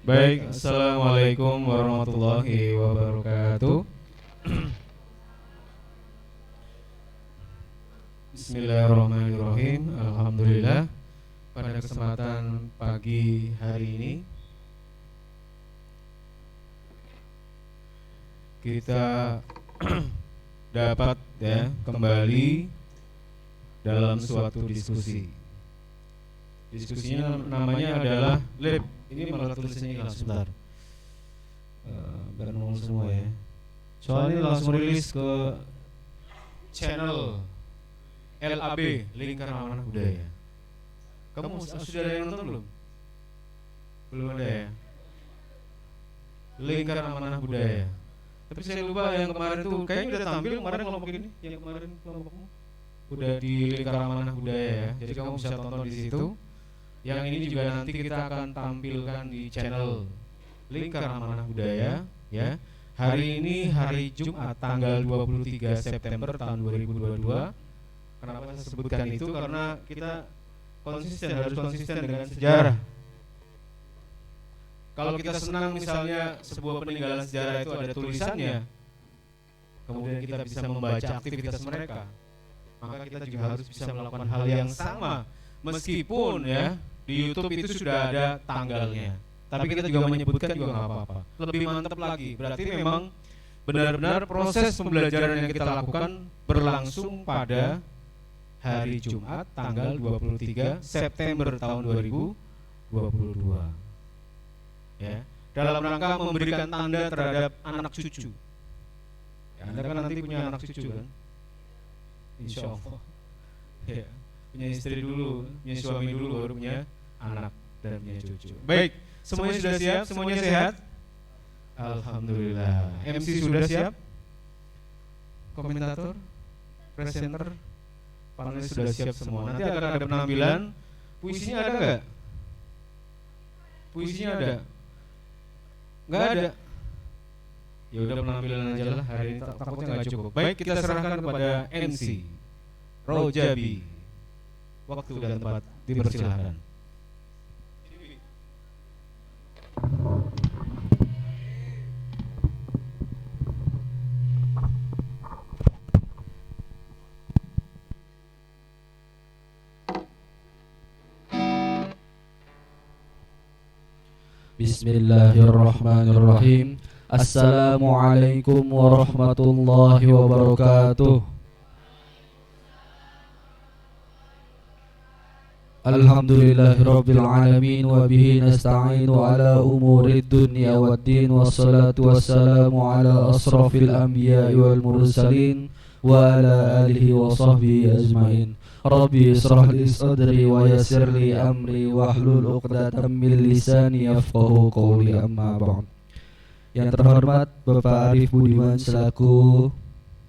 Baik, assalamualaikum warahmatullahi wabarakatuh. Bismillahirrahmanirrahim. Alhamdulillah. Pada kesempatan pagi hari ini kita dapat kembali dalam suatu diskusi. Diskusinya namanya adalah LIP. Ini malah tulisannya hilang sebentar. Biar nol semua ya. Soalnya langsung rilis ke channel LAB, Lingkar Amanah Budaya. Kamu sudah ada yang nonton belum? Belum ada ya. Lingkar Amanah Budaya. Tapi saya lupa yang kemarin tuh kayaknya udah tampil kemarin kelompok ini. Yang kemarin kelompokmu udah di Lingkar Amanah Budaya ya. Jadi kamu bisa tonton di situ. Yang ini juga nanti kita akan tampilkan di channel Lingkar Amanah Budaya ya. Hari ini hari Jumat tanggal 23 September tahun 2022. Kenapa saya sebutkan itu? Karena kita harus konsisten dengan sejarah. Kalau kita senang misalnya sebuah peninggalan sejarah itu ada tulisannya, kemudian kita bisa membaca aktivitas mereka, maka kita juga harus bisa melakukan hal yang sama. Meskipun ya di YouTube itu sudah ada tanggalnya, tapi kita juga menyebutkan juga nggak apa-apa. Lebih mantap lagi, berarti memang benar-benar proses pembelajaran yang kita lakukan berlangsung pada hari Jumat tanggal 23 September tahun 2022. Ya, dalam rangka memberikan tanda terhadap anak cucu. Ya, Anda kan nanti punya anak cucu kan? Insya Allah. Ya, punya istri dulu, punya suami dulu, baru punya anak dan punya cucu. Baik, semuanya sudah siap? Semuanya sehat? Alhamdulillah. MC sudah siap? Komentator? Presenter? Panelis sudah siap semua. Nanti akan ada penampilan. Puisinya ada nggak? Puisinya ada? Nggak ada. Ya udah penampilan aja lah hari ini, takutnya nggak cukup. Baik, kita serahkan kepada MC Rojabi. Waktu dan tempat dipersilahkan. Bismillahirrahmanirrahim. Assalamualaikum warahmatullahi wabarakatuh. Alhamdulillahirabbil alamin wa bihi nasta'inu ala umurid dunya waddin, wassalatu wassalamu ala asrafil anbiya'i wal mursalin wa ala alihi wa sahbihi ajmain. Rabbi israh li sadri wa yassir li amri wahlul 'uqdatam min lisani yafqahu qawli, amma ba'd. Yang terhormat Bapak Arif Budiman selaku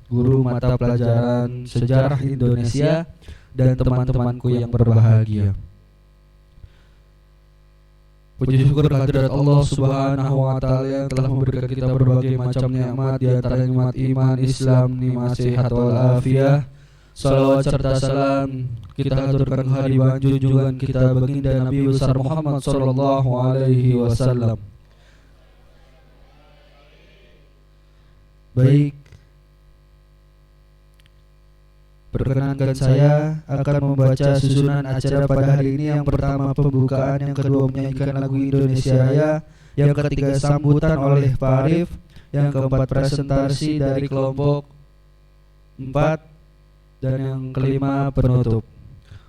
guru mata pelajaran sejarah Indonesia dan teman-temanku yang berbahagia. Puji syukur kehadirat Allah Subhanahu wa taala yang telah memberikan kita berbagai macam nikmat, di antaranya nikmat iman, Islam, nikmat sehat wal afiah. Salawat serta salam kita haturkan hadiah junjungan kita baginda Nabi besar Muhammad sallallahu alaihi wasallam. Baik, perkenankan saya akan membaca susunan acara pada hari ini. Yang pertama pembukaan, yang kedua menyanyikan lagu Indonesia Raya, yang ketiga sambutan oleh Pak Arif, yang keempat presentasi dari kelompok 4, dan yang kelima penutup.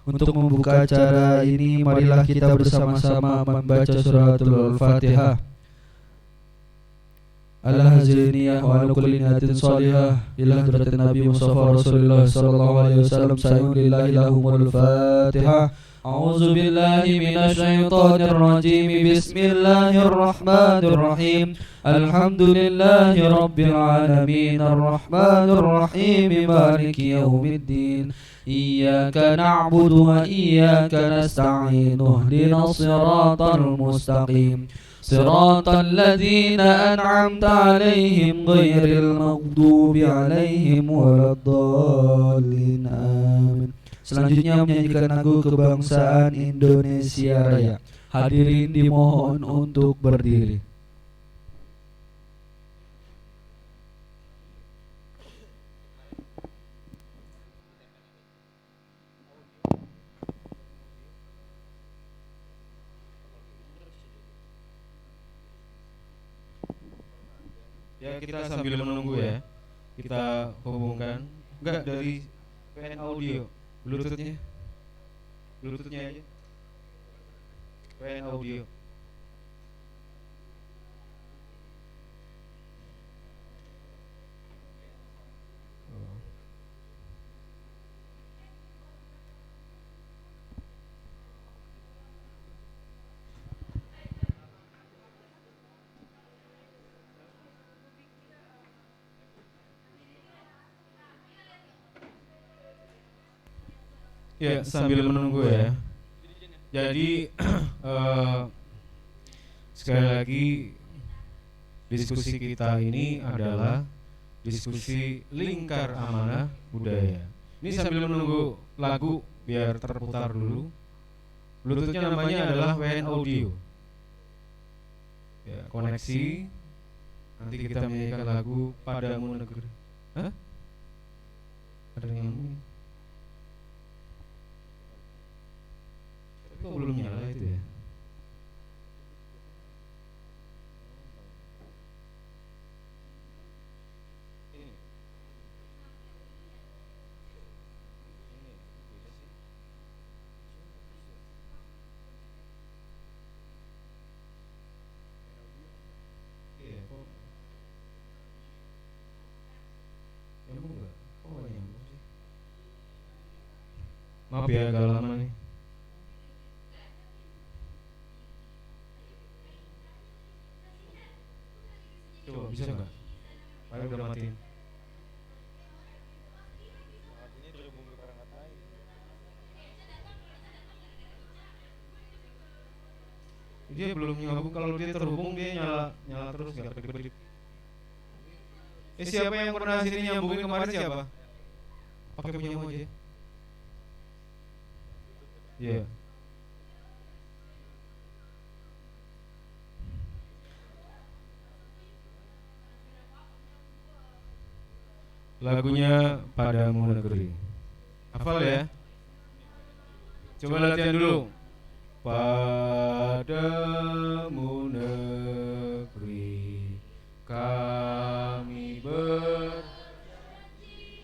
Untuk membuka acara ini, marilah kita bersama-sama membaca suratul Al-Fatihah. Al-Haziniyah wa al-kulli niyatin salihah ila hadratin Nabi Mustafa Rasulullah sallallahu alaihi wasallam. Sayun lillahi lahumul Fatihah. A'udzu billahi minasy syaithanir rajim. Bismillahirrahmanirrahim. Alhamdulillahi rabbil alamin arrahmanir rahim maliki yaumiddin. Iyyaka na'budu wa iyyaka nasta'in. Ihdinas siratal mustaqim. Siratal ladzina an'amta 'alaihim ghairil maghdubi 'alaihim waladdallin. Amin. Selanjutnya menyanyikan lagu kebangsaan Indonesia Raya. Hadirin dimohon untuk berdiri. Ya, kita sambil menunggu ya. Kita hubungkan. Enggak, dari PN Audio. Bluetoothnya. Bluetoothnya aja. PN Audio. Ya, sambil menunggu ya. Jadi sekali lagi diskusi kita ini adalah diskusi lingkar amanah budaya. Ini sambil menunggu lagu biar terputar dulu. Bluetoothnya namanya adalah WN Audio. Ya, koneksi. Nanti kita menyanyikan lagu Padamu Negeri. Hah? Ada yang ngomong? Kok belum nyala itu ya? Iya, kok nyambung nggak? Kok nggak nyambung sih? Maaf ya, agak lama nih. Coba bisa nggak? Ayo udah matiin. Dia belum nyambung. Kalau dia terhubung dia nyala terus nggak kedip-kedip. Siapa yang pernah sini nyambungin kemarin siapa? Pakai punyamu aja. Iya. Lagunya Padamu Negeri. Hafal ya? Coba latihan dulu. Padamu negeri kami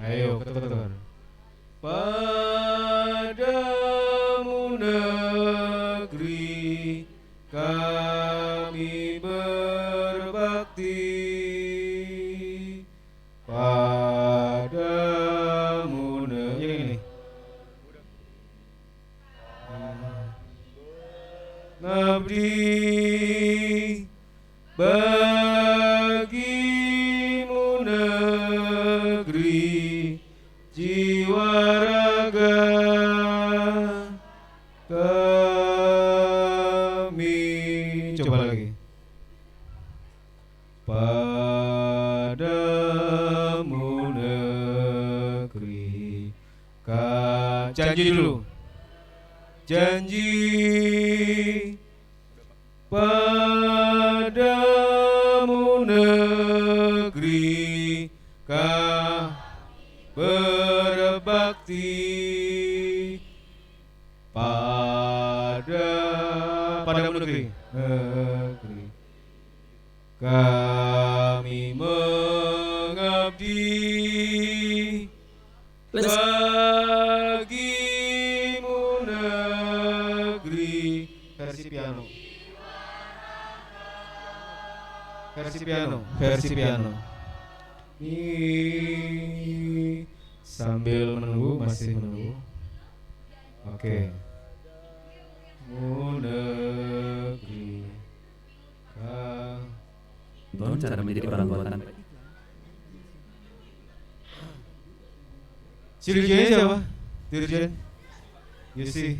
Ayo ketuk-ketuk. Padamu negeri kami berbakti. Padamu negeri. Ngabdi bagimu negeri, jiwa raga kami. Coba lagi. Padamu negeri janji dulu. Janji padamu negeri berbakti. Padamu negeri kami mengabdi. Bagimu negeri. Versi piano. Ini sambil menunggu, masih menunggu. Oke. Negeri. Bagaimana cara menjadi orang tua tanpa Dirjennya siapa? Dirjen Yusi.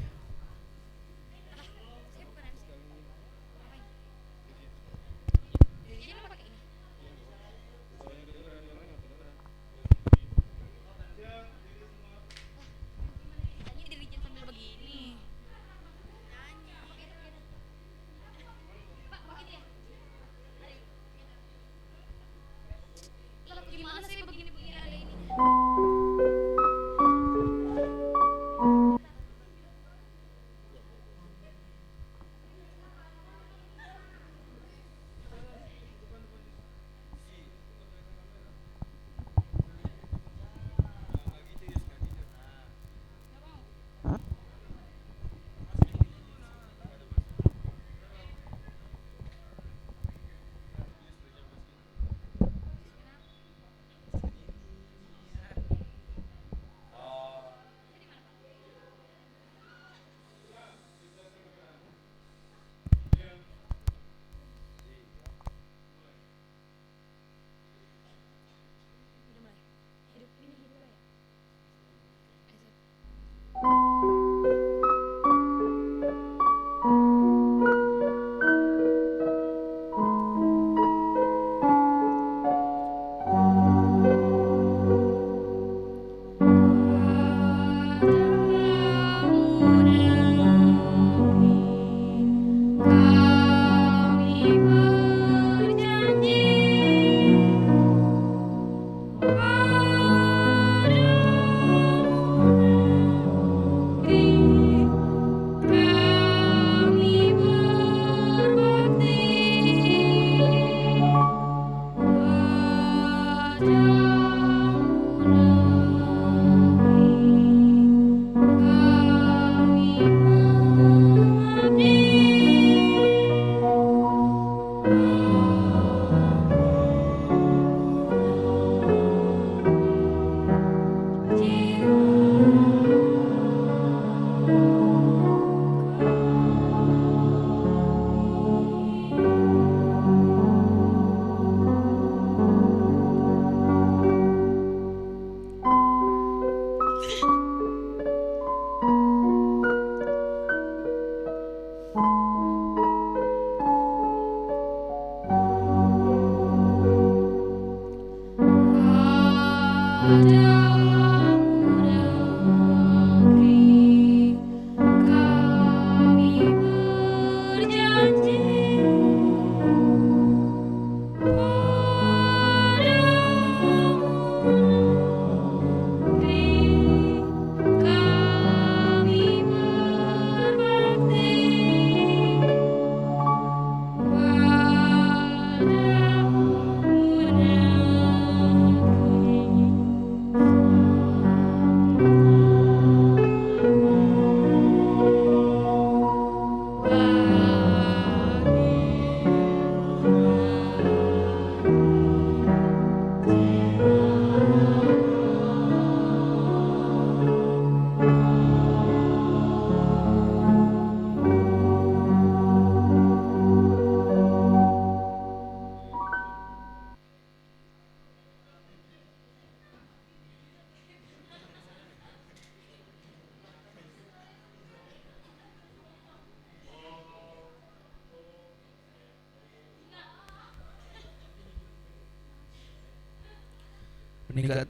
meningkat.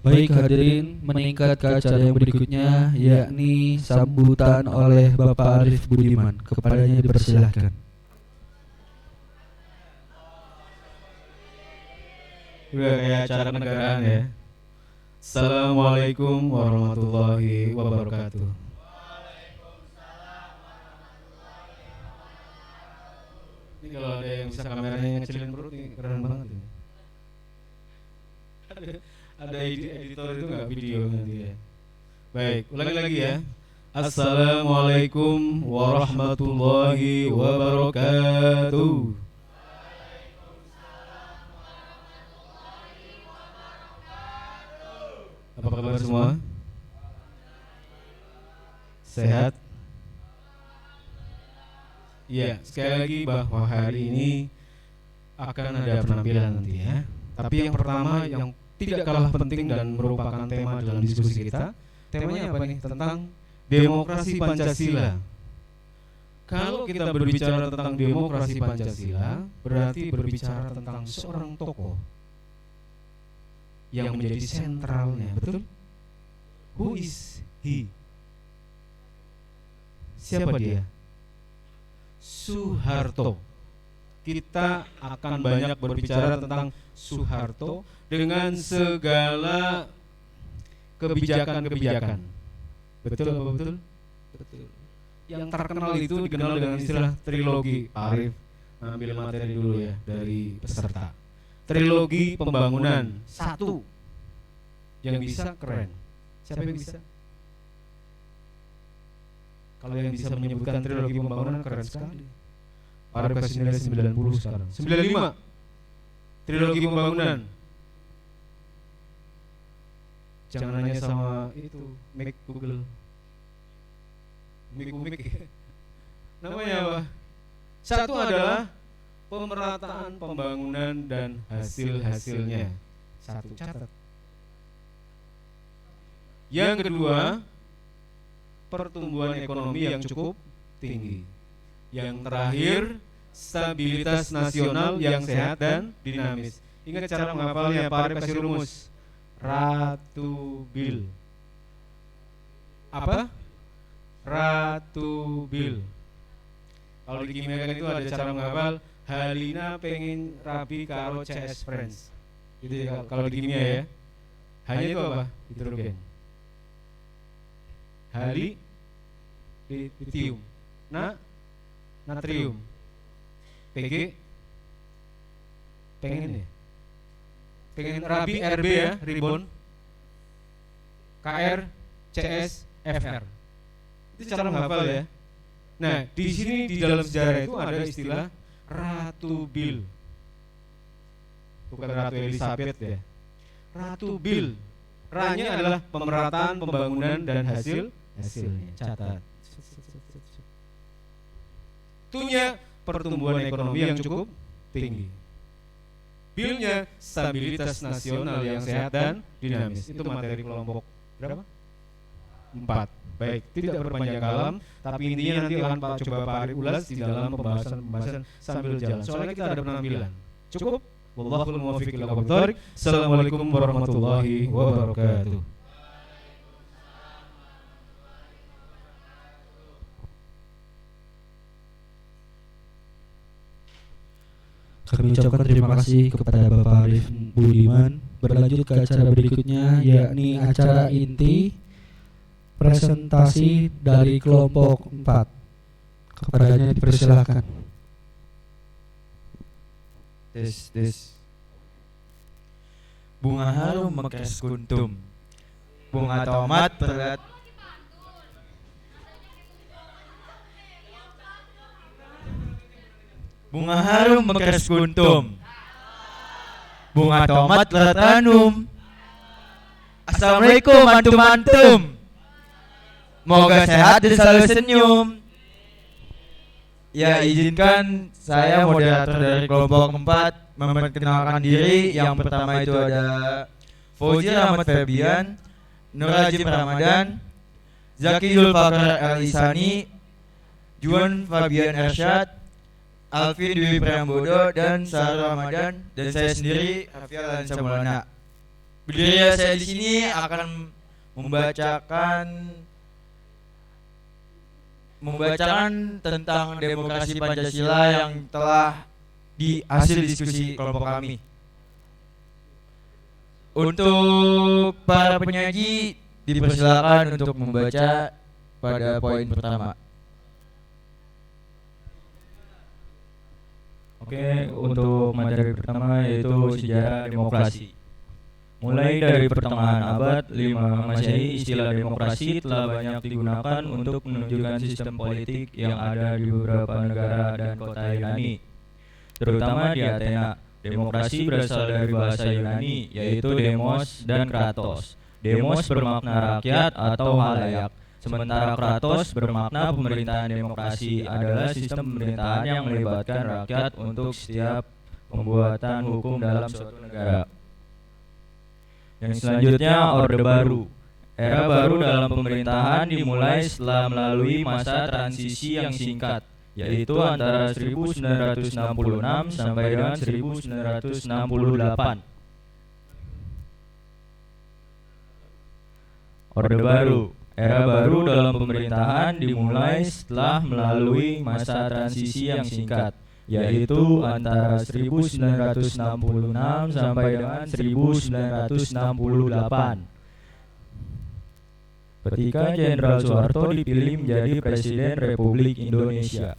Baik hadirin, meningkat ke acara yang berikutnya, yakni sambutan oleh Bapak Arif Budiman. Kepadanya dipersilahkan. Udah kayak acara kenegaraan ya. Assalamualaikum warahmatullahi wabarakatuh. Ini kalau ada yang bisa kameranya ngecilin perut ini keren banget ini. Ada editor itu nggak video nanti ya. Baik, ulangi lagi ya. Assalamualaikum warahmatullahi wabarakatuh. Apa kabar semua? Sehat? Iya, sekali lagi bahwa hari ini akan ada penampilan nanti ya. Tapi yang pertama yang tidak kalah penting dan merupakan tema dalam diskusi kita, temanya apa nih? Tentang demokrasi Pancasila. Kalau kita berbicara tentang demokrasi Pancasila, berarti berbicara tentang seorang tokoh yang menjadi sentralnya, betul? Who is he? Siapa dia? Soeharto. Kita akan banyak berbicara tentang Soeharto dengan segala kebijakan-kebijakan. Betul apa betul? Betul. Yang terkenal itu dikenal dengan istilah trilogi. Arif ambil materi dulu ya dari peserta. Trilogi pembangunan. Satu yang bisa keren. Siapa yang bisa? Kalau yang bisa menyebutkan trilogi pembangunan keren sekali. Arif kasih nilai 90 sekarang. 95. Trilogi pembangunan. Jangan nanya sama itu Mic Google. Mic. Namanya apa? Satu adalah pemerataan pembangunan dan hasil-hasilnya. Satu, catat. Yang kedua, pertumbuhan ekonomi yang cukup tinggi. Yang terakhir, stabilitas nasional yang sehat dan dinamis. Ingat cara menghafalnya, Pak Arif kasih rumus. Ratu Bil. Apa? Ratu Bil. Kalau di kimia kan itu ada cara menghafal. Halina pengen rabi karo CS Friends. Gitu ya, kalau di kimia ya. Hanya itu apa? Hidrogen. Hali litium. Natrium. PG pengen ya. Pengen rabi RB ya, ribon. KR CS FR. Itu cara menghafal ya. Nah, di sini di dalam sejarah itu ada istilah Ratu Bil. Bukan Ratu Elizabeth ya. Ratu Bil. Ra-nya adalah pemerataan pembangunan dan hasilnya. Catat. Tunya pertumbuhan ekonomi yang cukup tinggi. Bil-nya stabilitas nasional yang sehat dan dinamis. Itu materi kelompok berapa? 4. Baik, tidak berpanjang kalam, tapi intinya nanti akan coba Pak Arif ulas di dalam pembahasan sambil jalan. Soalnya kita ada penampilan. Cukup? Wallahul muwaffiq ila aqwamit thoriq. Assalamualaikum warahmatullahi wabarakatuh. Kami ucapkan terima kasih kepada Bapak Arif Budiman. Berlanjut ke acara berikutnya, yakni acara inti presentasi dari kelompok 4. Kepadanya dipersilakan. Tes. Bunga harum mekes kuntum. Bunga tomat berat. Bunga harum mekes kuntum. Bunga tomat berat anum. Assalamualaikum antum-antum. Moga sehat dan selalu senyum. Ya, izinkan saya moderator dari kelompok 4 memperkenalkan diri. Yang pertama itu ada Fauzi Rahmat Febian, Nur Hajim Ramadan, Zaki Zulfakar El Isani, Juan Fabian Ersyad, Alvin Dwi Priambodo, dan Sarah Ramadan, dan saya sendiri Rafial Alansa Maulana. Berdiri saya di sini akan membacakan tentang demokrasi Pancasila yang telah di hasil diskusi kelompok kami. Untuk para penyaji dipersilakan untuk membaca pada poin pertama. Oke, untuk materi pertama yaitu sejarah demokrasi. Mulai dari pertengahan abad 5 Masehi, istilah demokrasi telah banyak digunakan untuk menunjukkan sistem politik yang ada di beberapa negara dan kota Yunani, terutama di Athena. Demokrasi berasal dari bahasa Yunani, yaitu demos dan kratos. Demos bermakna rakyat atau halayak, sementara kratos bermakna pemerintahan. Demokrasi adalah sistem pemerintahan yang melibatkan rakyat untuk setiap pembuatan hukum dalam suatu negara. Yang selanjutnya, Orde Baru. Era baru dalam pemerintahan dimulai setelah melalui masa transisi yang singkat, yaitu antara 1966 sampai dengan 1968. Orde Baru. Era baru dalam pemerintahan dimulai setelah melalui masa transisi yang singkat, yaitu antara 1966 sampai dengan 1968. Ketika Jenderal Soeharto dipilih menjadi Presiden Republik Indonesia.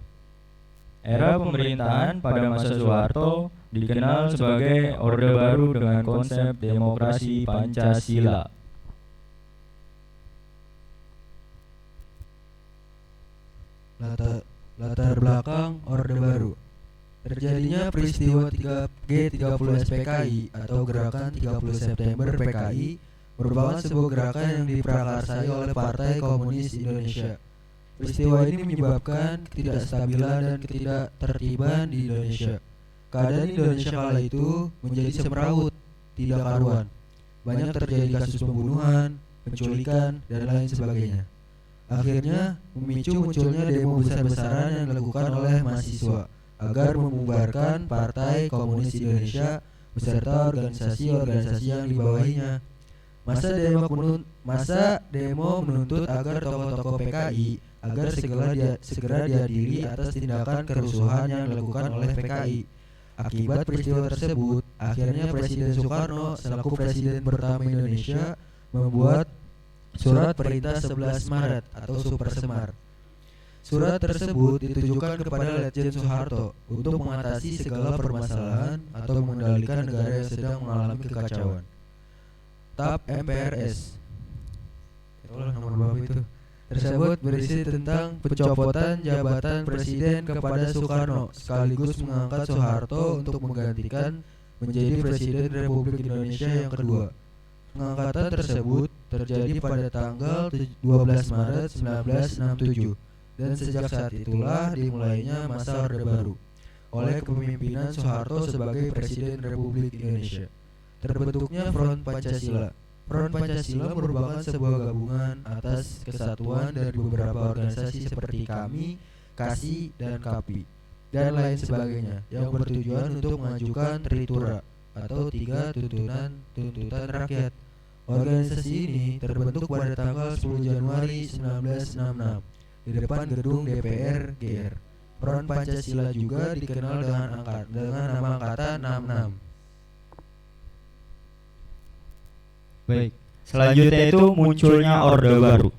Era pemerintahan pada masa Soeharto dikenal sebagai Orde Baru dengan konsep demokrasi Pancasila. Latar belakang Orde Baru. Terjadinya peristiwa G30 SPKI atau Gerakan 30 September PKI merupakan sebuah gerakan yang diprakarsai oleh Partai Komunis Indonesia. Peristiwa ini menyebabkan ketidakstabilan dan ketidaktertiban di Indonesia. Keadaan Indonesia kala itu menjadi semrawut, tidak karuan. Banyak terjadi kasus pembunuhan, penculikan, dan lain sebagainya. Akhirnya memicu munculnya demo besar-besaran yang dilakukan oleh mahasiswa agar membubarkan Partai Komunis Indonesia beserta organisasi-organisasi yang dibawahinya. Masa demo menuntut agar tokoh-tokoh PKI agar segera diadili atas tindakan kerusuhan yang dilakukan oleh PKI. Akibat peristiwa tersebut, akhirnya Presiden Soekarno selaku Presiden pertama Indonesia membuat Surat Perintah 11 Maret atau Super Semar. Surat tersebut ditujukan kepada Letjen Soeharto untuk mengatasi segala permasalahan atau mengendalikan negara yang sedang mengalami kekacauan. TAP MPRS. Itulah nomor berapa itu. Tersebut berisi tentang pencopotan jabatan presiden kepada Soekarno sekaligus mengangkat Soeharto untuk menggantikan menjadi Presiden Republik Indonesia yang kedua. Pengangkatan tersebut terjadi pada tanggal 12 Maret 1967 dan sejak saat itulah dimulainya masa Orde Baru oleh kepemimpinan Soeharto sebagai Presiden Republik Indonesia. Terbentuknya Front Pancasila. Front Pancasila merupakan sebuah gabungan atas kesatuan dari beberapa organisasi seperti KAMI, KASI, dan KAPI, dan lain sebagainya yang bertujuan untuk mengajukan Tritura atau 3 tuntutan rakyat. Organisasi ini terbentuk pada tanggal 10 Januari 1966 di depan gedung DPR GR. Front Pancasila juga dikenal dengan nama angkatan 66. Baik, selanjutnya itu munculnya Orde Baru.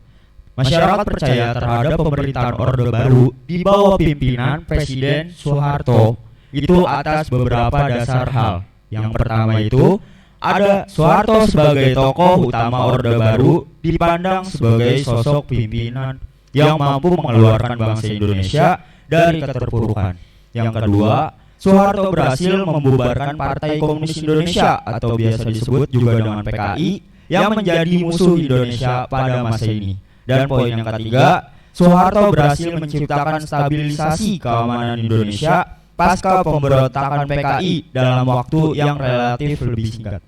Masyarakat percaya terhadap pemerintahan Orde Baru di bawah pimpinan Presiden Soeharto itu atas beberapa dasar hal. Yang pertama itu ada Soeharto sebagai tokoh utama Orde Baru dipandang sebagai sosok pimpinan yang mampu mengeluarkan bangsa Indonesia dari keterpurukan. Yang kedua, Soeharto berhasil membubarkan Partai Komunis Indonesia atau biasa disebut juga dengan PKI yang menjadi musuh Indonesia pada masa ini. Dan poin yang ketiga, Soeharto berhasil menciptakan stabilisasi keamanan Indonesia pasca pemberontakan PKI dalam waktu yang relatif lebih singkat.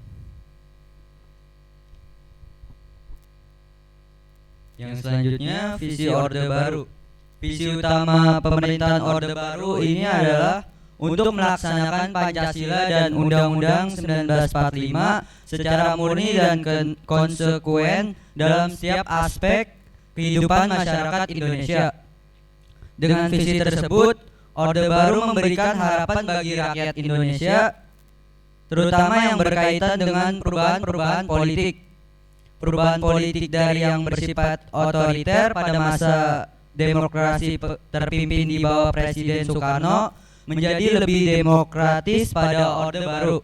Yang selanjutnya, visi Orde Baru. Visi utama pemerintahan Orde Baru ini adalah untuk melaksanakan Pancasila dan Undang-Undang 1945 secara murni dan konsekuen dalam setiap aspek kehidupan masyarakat Indonesia. Dengan visi tersebut, Orde Baru memberikan harapan bagi rakyat Indonesia, terutama yang berkaitan dengan perubahan-perubahan politik. Perubahan politik dari yang bersifat otoriter pada masa demokrasi terpimpin di bawah Presiden Soekarno menjadi lebih demokratis pada Orde Baru.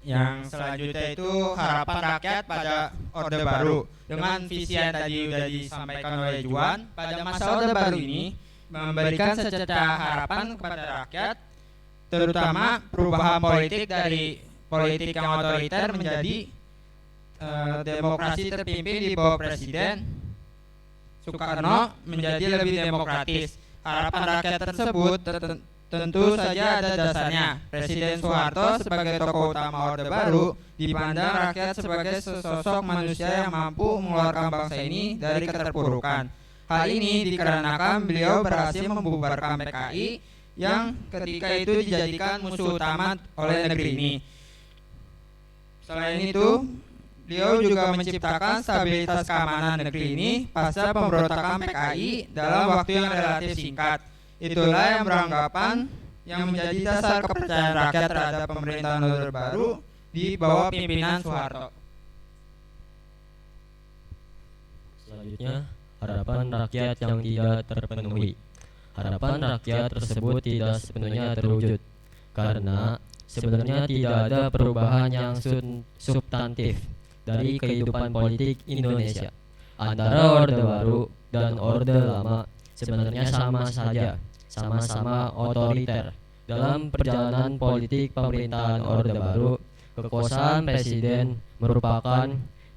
Yang selanjutnya itu harapan rakyat pada Orde Baru. Dengan visi yang tadi sudah disampaikan oleh Juan, pada masa Orde Baru ini memberikan secerca harapan kepada rakyat, terutama perubahan politik dari politik yang otoriter menjadi demokrasi terpimpin di bawah Presiden Soekarno menjadi lebih demokratis. Harapan rakyat tersebut tentu saja ada dasarnya. Presiden Soeharto sebagai tokoh utama Orde Baru dipandang rakyat sebagai sesosok manusia yang mampu mengeluarkan bangsa ini dari keterpurukan. Hal ini dikarenakan beliau berhasil membubarkan PKI yang ketika itu dijadikan musuh utama oleh negeri ini. Selain itu, beliau juga menciptakan stabilitas keamanan negeri ini pasca pemberontakan PKI dalam waktu yang relatif singkat. Itulah yang beranggapan yang menjadi dasar kepercayaan rakyat terhadap pemerintahan Orde Baru di bawah pimpinan Soeharto. Selanjutnya, harapan rakyat yang tidak terpenuhi. Harapan rakyat tersebut tidak sepenuhnya terwujud karena sebenarnya tidak ada perubahan yang substantif dari kehidupan politik Indonesia. Antara Orde Baru dan Orde Lama sebenarnya sama saja, sama-sama otoriter. Dalam perjalanan politik pemerintahan Orde Baru, kekuasaan presiden merupakan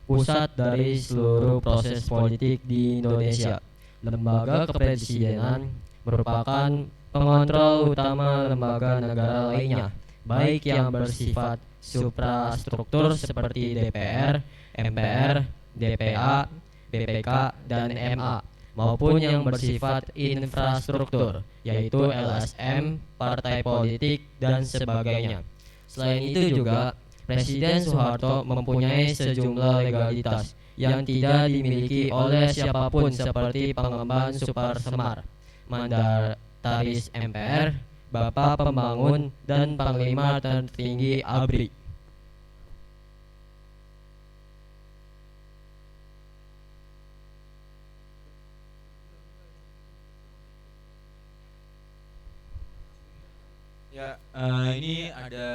pusat dari seluruh proses politik di Indonesia. Lembaga kepresidenan merupakan pengontrol utama lembaga negara lainnya, baik yang bersifat suprastruktur seperti DPR, MPR, DPA, BPK, dan MA, maupun yang bersifat infrastruktur, yaitu LSM, partai politik, dan sebagainya. Selain itu juga, Presiden Soeharto mempunyai sejumlah legalitas yang tidak dimiliki oleh siapapun seperti pengemban Super Semar, Mandataris MPR, Bapak Pembangun, dan Panglima tertinggi ABRI. Ya, ini ada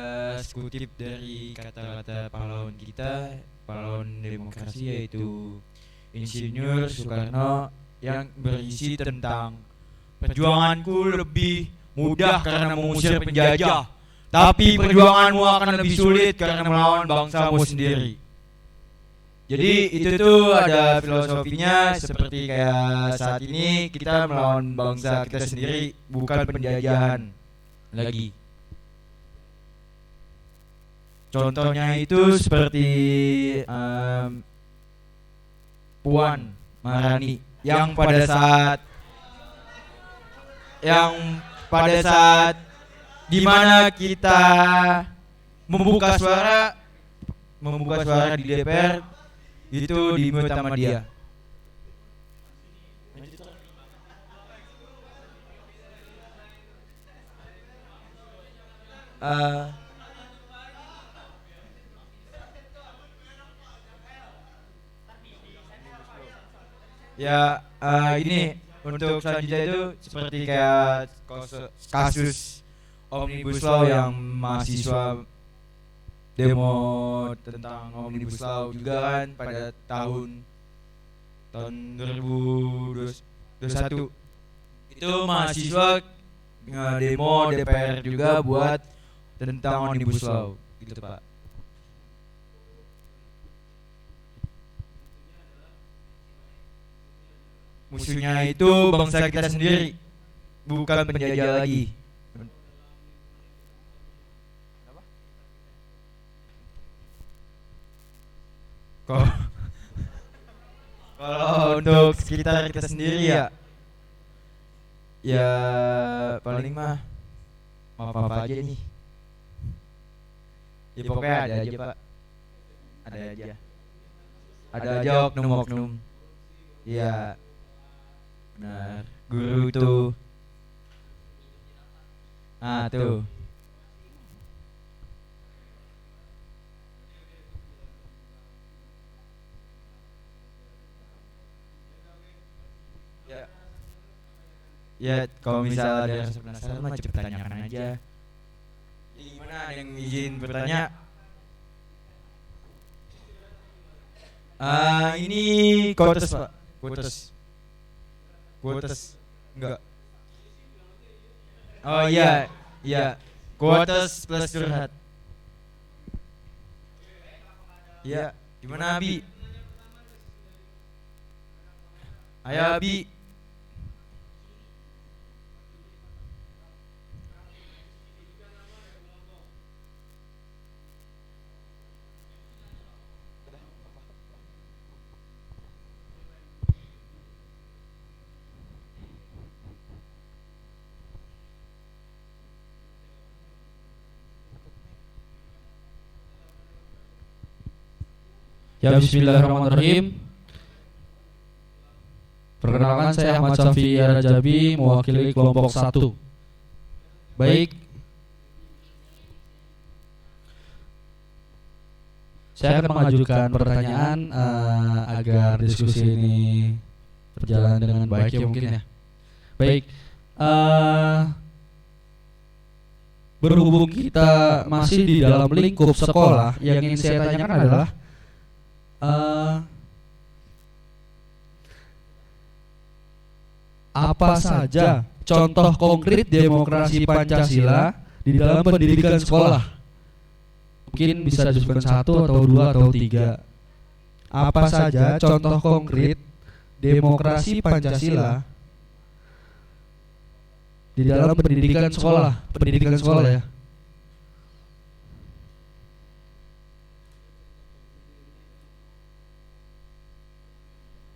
sekutip dari kata-kata pahlawan kita, pahlawan demokrasi, yaitu Insinyur Soekarno, yang berisi tentang perjuanganku lebih mudah karena mengusir penjajah, tapi perjuanganmu akan lebih sulit karena melawan bangsamu sendiri. Jadi itu tuh ada filosofinya, seperti kayak saat ini kita melawan bangsa kita sendiri, bukan penjajahan lagi. Contohnya itu seperti Puan Maharani yang pada saat dimana kita membuka suara di DPR itu dimute sama dia. Ini untuk selanjutnya itu seperti kayak kasus Omnibus Law yang mahasiswa demo tentang Omnibus Law juga kan pada tahun 2021. Itu mahasiswa demo DPR juga buat tentang Omnibus Law gitu, Pak. musuhnya itu bangsa kita sendiri, bukan penjajah lagi. Kalau untuk sekitar kita sendiri ya paling mah apa aja nih. Ya pokoknya ada aja Pak, ada aja oknum-oknum. Iya, benar. Guru tuh, tuh. Ya, kalau misalnya ada yang penasaran mah cepet tanyakan aja. Gimana, ada yang izin bertanya? Ini quotes Pak, quotes, enggak? Oh iya, quotes plus curhat. Iya, gimana Abi? Ayo Abi. Ya, bismillahirrahmanirrahim. Perkenalkan, saya Ahmad Syafi'i Rajabi, mewakili kelompok 1. Baik, saya akan mengajukan pertanyaan agar diskusi ini berjalan dengan baik ya mungkin ya. Baik, berhubung kita masih di dalam lingkup sekolah, yang ingin saya tanyakan adalah apa saja contoh konkret demokrasi Pancasila di dalam pendidikan sekolah? Mungkin bisa disebutkan 1 atau 2 atau 3. Apa saja contoh konkret demokrasi Pancasila di dalam pendidikan sekolah ya?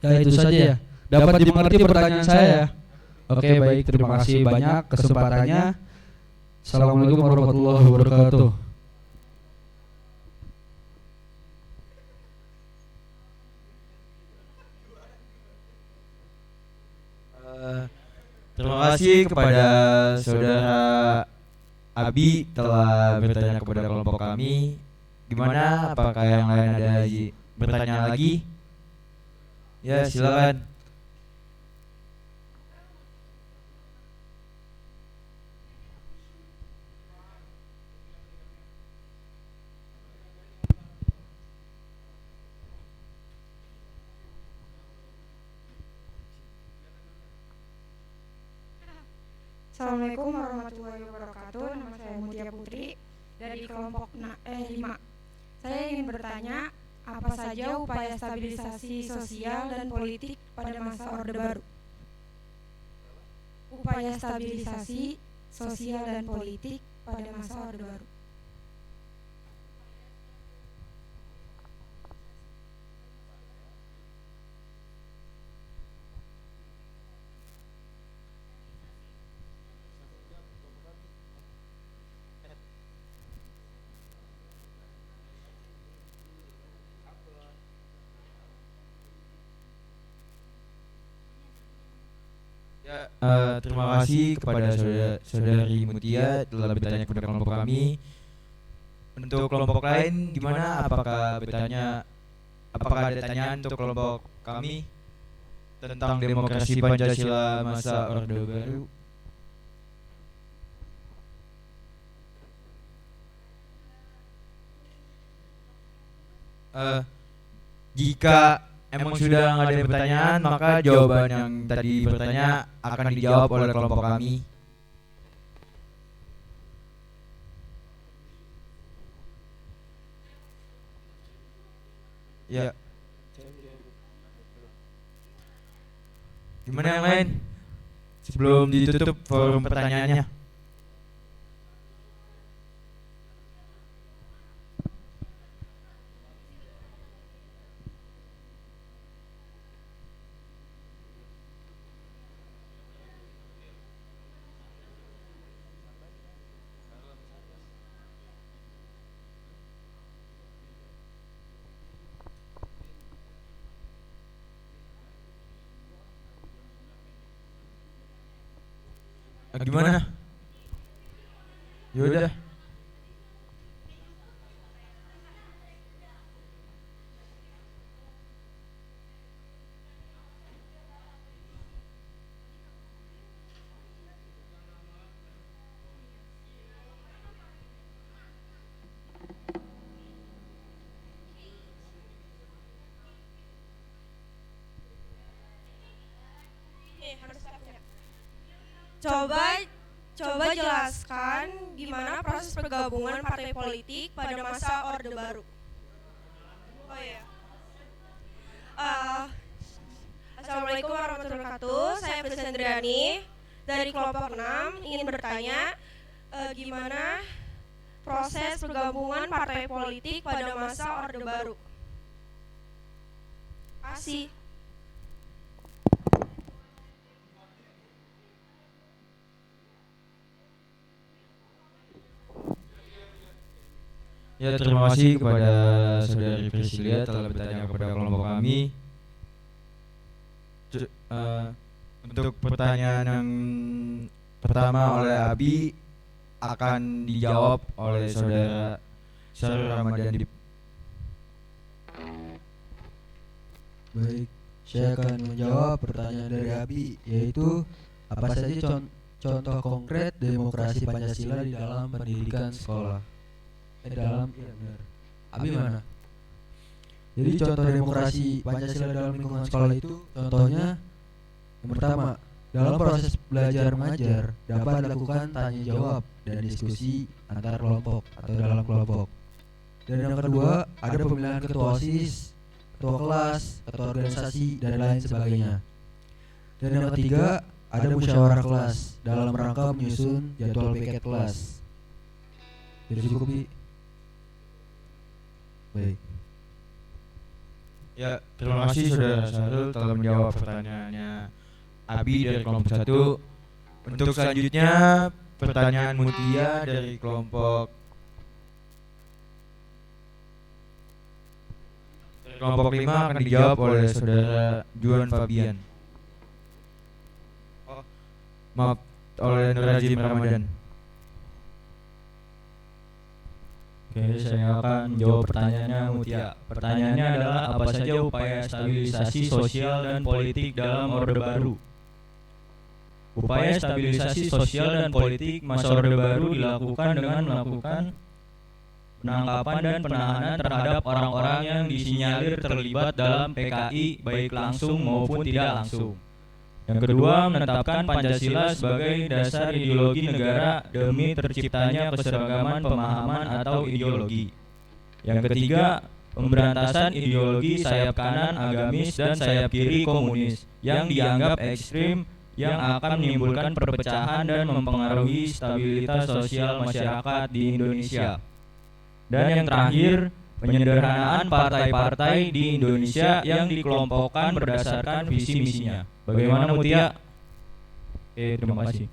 Ya, itu saja ya. Dapat dimengerti pertanyaan saya? Oke, baik, terima kasih banyak kesempatannya. Assalamualaikum warahmatullahi wabarakatuh. Terima kasih kepada saudara Abi telah bertanya kepada kelompok kami. Gimana? Apakah yang lain ada bertanya lagi? Ya, silakan. Assalamualaikum warahmatullahi wabarakatuh. Nama saya Mutia Putri dari kelompok 5. Saya ingin bertanya, apa saja upaya stabilisasi sosial dan politik pada masa Orde Baru? Upaya stabilisasi sosial dan politik pada masa Orde Baru. Ya, terima kasih kepada saudari Mutia telah bertanya kepada kelompok kami. Untuk kelompok lain gimana? Apakah ada pertanyaan untuk kelompok kami tentang demokrasi Pancasila masa Orde Baru? Jika emang sudah nggak ada pertanyaan, maka jawaban yang tadi bertanya akan dijawab oleh kelompok kami. Ya. Gimana yang lain? Sebelum ditutup forum pertanyaannya. Gimana? Yaudah. Coba jelaskan gimana proses pergabungan partai politik pada masa Orde Baru. Oh iya. Assalamualaikum warahmatullahi wabarakatuh. Saya Fitri Andriani dari kelompok 6 ingin bertanya gimana proses pergabungan partai politik pada masa Orde Baru. Kasih. Ya, terima kasih kepada Saudari Priscilia telah bertanya kepada kelompok kami. Untuk pertanyaan yang pertama oleh Abi akan dijawab oleh Saudara Syarul Ramadhan. Baik, saya akan menjawab pertanyaan dari Abi, yaitu apa saja contoh konkret demokrasi Pancasila di dalam pendidikan sekolah. Iya benar. Abi mana? Jadi contoh demokrasi Pancasila dalam lingkungan sekolah itu contohnya yang pertama, dalam proses belajar mengajar dapat dilakukan tanya jawab dan diskusi antar kelompok atau dalam kelompok. Dan yang kedua, ada pemilihan ketua OSIS, ketua kelas, ketua organisasi dan lain sebagainya. Dan yang ketiga, ada musyawarah kelas dalam rangka menyusun jadwal piket kelas. Jadi cukup, Bi. Baik. Ya, terima kasih Saudara Syarul telah menjawab pertanyaannya Abi dari kelompok 1. Untuk selanjutnya pertanyaan Mutia dari kelompok 5 akan dijawab oleh Saudara Juan Fabian. Oleh Nur Hajim Ramadan. Oke, saya akan jawab pertanyaannya Mutia. Pertanyaannya adalah apa saja upaya stabilisasi sosial dan politik dalam Orde Baru? Upaya stabilisasi sosial dan politik masa Orde Baru dilakukan dengan melakukan penangkapan dan penahanan terhadap orang-orang yang disinyalir terlibat dalam PKI baik langsung maupun tidak langsung. Yang kedua, menetapkan Pancasila sebagai dasar ideologi negara demi terciptanya keseragaman pemahaman atau ideologi. Yang ketiga, pemberantasan ideologi sayap kanan agamis dan sayap kiri komunis yang dianggap ekstrim yang akan menimbulkan perpecahan dan mempengaruhi stabilitas sosial masyarakat di Indonesia. Dan yang terakhir, penyederhanaan partai-partai di Indonesia yang dikelompokkan berdasarkan visi misinya. Bagaimana Mutia? Oke, terima kasih.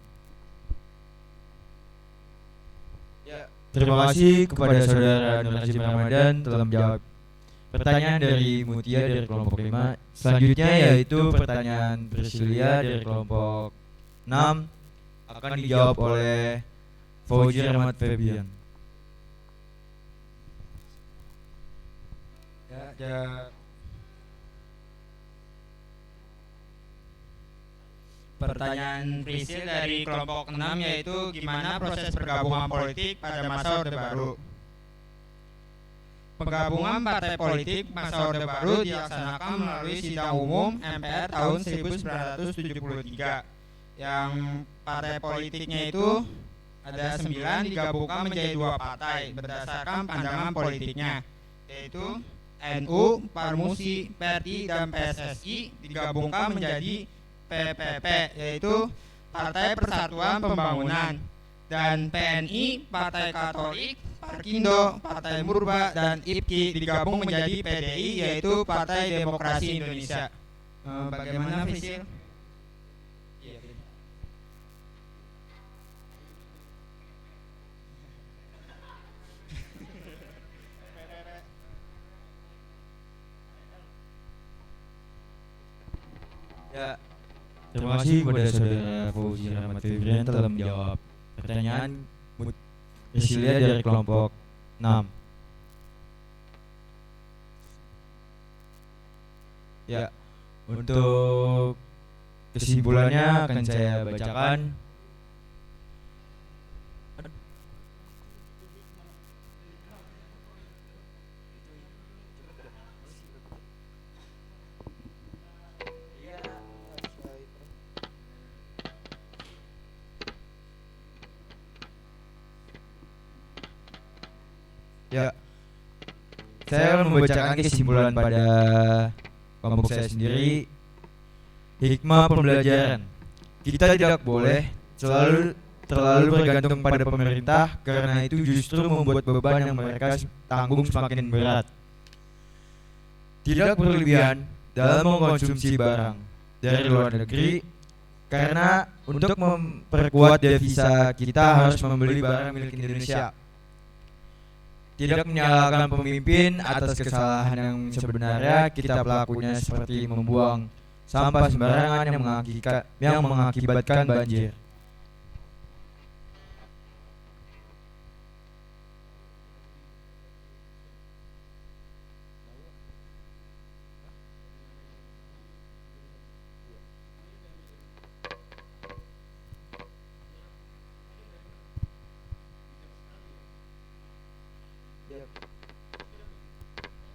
Ya, terima kasih kepada Saudara Nur Hajim Ramadan telah menjawab pertanyaan dari Mutia dari kelompok 5. Selanjutnya yaitu pertanyaan Priscilia dari kelompok 6 akan dijawab oleh Fauzi Rahmat Febian. Pertanyaan Prisil dari kelompok 6 yaitu gimana proses pergabungan politik pada masa Orde Baru. Penggabungan partai politik masa Orde Baru dilaksanakan melalui sidang umum MPR tahun 1973. Yang partai politiknya itu ada 9 digabungkan menjadi 2 partai berdasarkan pandangan politiknya, yaitu NU, Parmusi, PRI, dan PSSI digabungkan menjadi PPP, yaitu Partai Persatuan Pembangunan, dan PNI, Partai Katolik, Parkindo, Partai Murba, dan IPKI digabung menjadi PDI, yaitu Partai Demokrasi Indonesia. Bagaimana Fisil? Ya, terima kasih kepada saudara Fauzi Rahmat Febrian telah menjawab pertanyaan Priscilia dari kelompok 6. Ya, untuk kesimpulannya akan saya bacakan. Ya, saya akan membacakan kesimpulan pada kelompok saya sendiri. Hikmah pembelajaran: kita tidak boleh terlalu bergantung pada pemerintah, karena itu justru membuat beban yang mereka tanggung semakin berat. Tidak berlebihan dalam mengkonsumsi barang dari luar negeri, karena untuk memperkuat devisa kita harus membeli barang milik Indonesia. Tidak menyalahkan pemimpin atas kesalahan yang sebenarnya kita pelakunya, seperti membuang sampah sembarangan yang mengakibatkan banjir.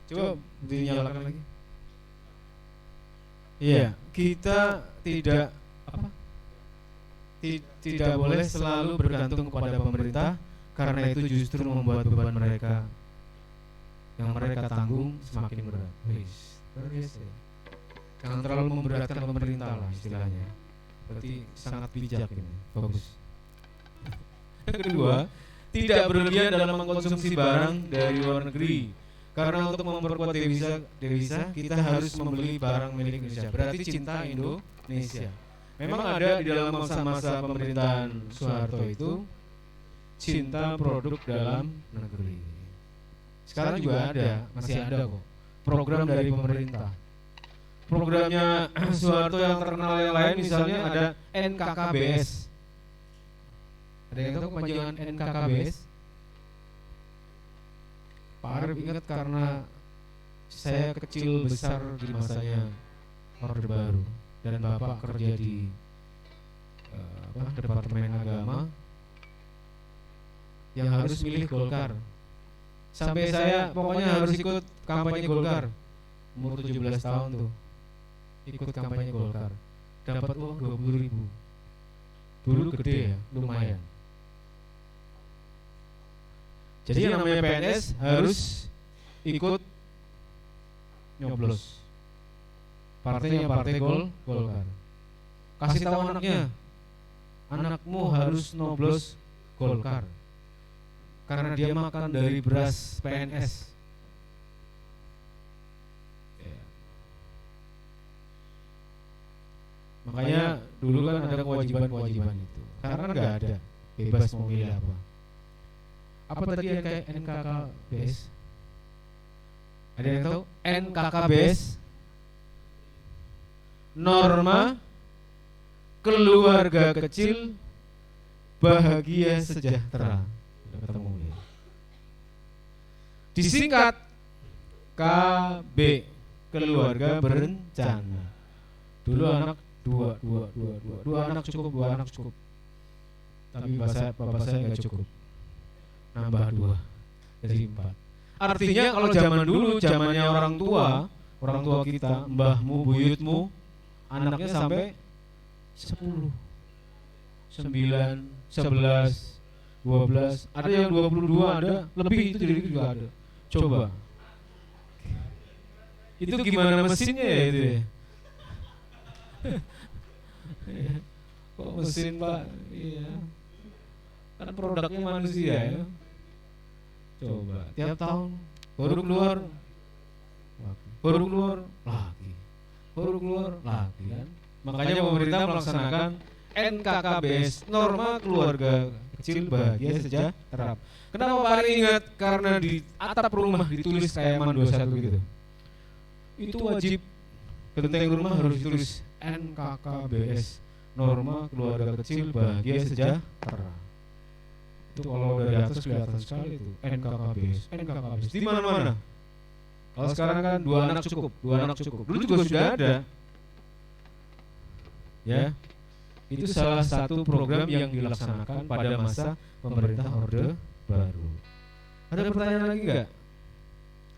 Coba dinyalakan lagi. Iya, kita tidak tidak boleh selalu bergantung kepada pemerintah, karena itu justru membuat beban mereka yang mereka tanggung semakin berat. Jangan terlalu memberatkan pemerintah lah istilahnya. Berarti sangat bijak ini. Bagus. Yang kedua, tidak berlebihan dalam mengkonsumsi barang dari luar negeri. Karena untuk memperkuat devisa kita harus membeli barang milik Indonesia. Berarti cinta Indonesia. Memang ada di dalam masa-masa pemerintahan Soeharto itu cinta produk dalam negeri. Sekarang juga ada, masih ada kok program dari pemerintah. Programnya Soeharto yang terkenal yang lain misalnya ada NKKBS. Ada yang tahu kepanjangan NKKBS? Pak Arif ingat karena saya kecil besar di masanya Orde Baru dan Bapak kerja di Departemen Agama yang harus milih Golkar. Sampai saya pokoknya harus ikut kampanye Golkar. Umur 17 tahun tuh ikut kampanye Golkar. Dapat uang 20.000. Dulu gede ya, lumayan. Jadi yang namanya PNS harus ikut nyoblos. Partainya partai Golkar. Kasih tahu anaknya, anakmu harus nyoblos Golkar. Karena dia makan dari beras PNS. Makanya dulu kan ada kewajiban-kewajiban itu. Sekarang kan nggak ada, bebas mau milih apa. Apa tadi NKKBS? Ada yang tahu? NKKBS Norma Keluarga Kecil Bahagia Sejahtera. Udah ketemu ya. Disingkat KB, Keluarga Berencana. Dulu anak dua anak cukup. Tapi bapak saya nggak cukup. Nambah 2 jadi 4. Artinya kalau zaman dulu, zamannya orang tua kita, mbahmu, buyutmu, anaknya sampai 10, 9, 11, 12, ada yang 22, ada lebih, itu jadi juga ada. Coba. Itu gimana mesinnya ya itu ya? Kok mesin Pak? Iya. Kan produknya manusia ya. Coba tiap tahun baru keluar lagi, baru keluar lagi kan. Makanya pemerintah melaksanakan NKKBS, norma keluarga kecil bahagia sejahtera. Kenapa Pak Ari ingat? Karena di atap rumah ditulis kayak Man 21 gitu. Itu wajib, genteng rumah harus ditulis NKKBS, norma keluarga kecil bahagia sejahtera. Itu kalau dari atas kelihatan sekali itu NKKBS. Di mana-mana. Kalau sekarang kan 2 anak cukup. Dulu juga sudah ada. Ya. Itu salah satu program yang dilaksanakan pada masa pemerintah Orde Baru. Ada pertanyaan lagi enggak?